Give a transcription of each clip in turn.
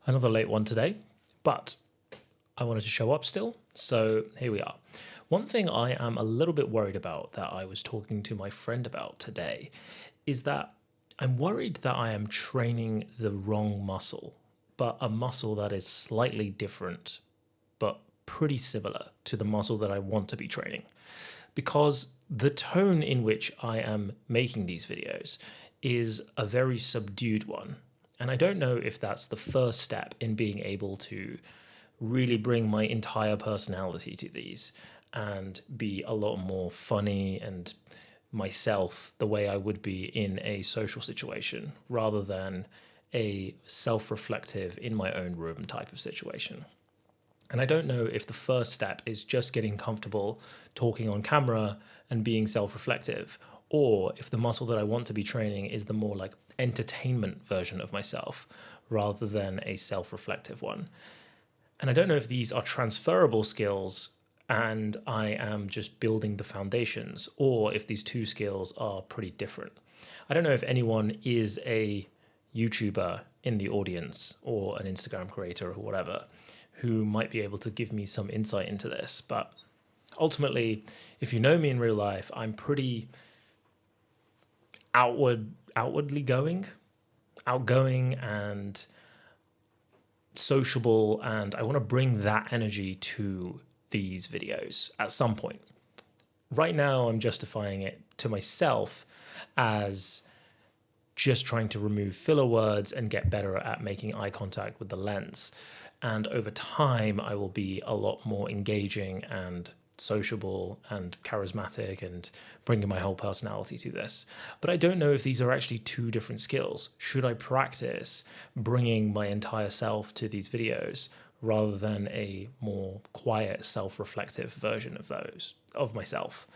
Another late one today, but I wanted to show up still, so here we are. One thing I am a little bit worried about that I was talking to my friend about today is that I'm worried that I am training the wrong muscle, but a muscle that is slightly different, but pretty similar to the muscle that I want to be training. Because the tone in which I am making these videos is a very subdued one. And I don't know if that's the first step in being able to really bring my entire personality to these and be a lot more funny and myself the way I would be in a social situation rather than a self-reflective in my own room type of situation. And I don't know if the first step is just getting comfortable talking on camera and being self-reflective, or if the muscle that I want to be training is the more like entertainment version of myself rather than a self-reflective one. And I don't know if these are transferable skills and I am just building the foundations, or if these two skills are pretty different. I don't know if anyone is a YouTuber in the audience or an Instagram creator or whatever who might be able to give me some insight into this. But ultimately, if you know me in real life, I'm pretty outwardly outgoing and sociable, and I want to bring that energy to these videos at some point. Right now, I'm justifying it to myself as just trying to remove filler words and get better at making eye contact with the lens. And over time, I will be a lot more engaging and sociable and charismatic and bringing my whole personality to this. But I don't know if these are actually two different skills. Should I practice bringing my entire self to these videos rather than a more quiet, self-reflective version of myself?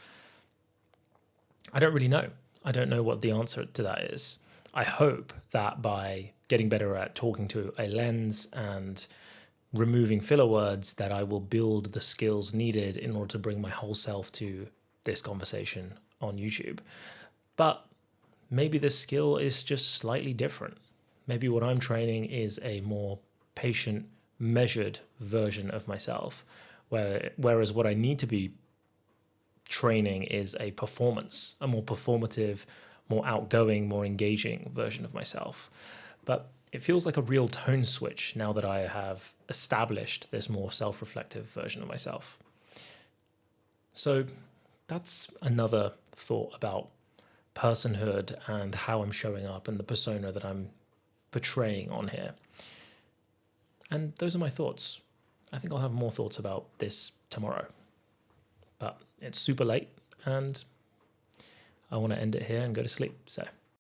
I don't really know. I don't know what the answer to that is. I hope that by getting better at talking to a lens and removing filler words, that I will build the skills needed in order to bring my whole self to this conversation on YouTube. But maybe this skill is just slightly different. Maybe what I'm training is a more patient, measured version of myself, whereas what I need to be training is a performance, a more performative, more outgoing, more engaging version of myself. But it feels like a real tone switch now that I have established this more self-reflective version of myself. So that's another thought about personhood and how I'm showing up and the persona that I'm portraying on here. And those are my thoughts. I think I'll have more thoughts about this tomorrow. But it's super late and I want to end it here and go to sleep. So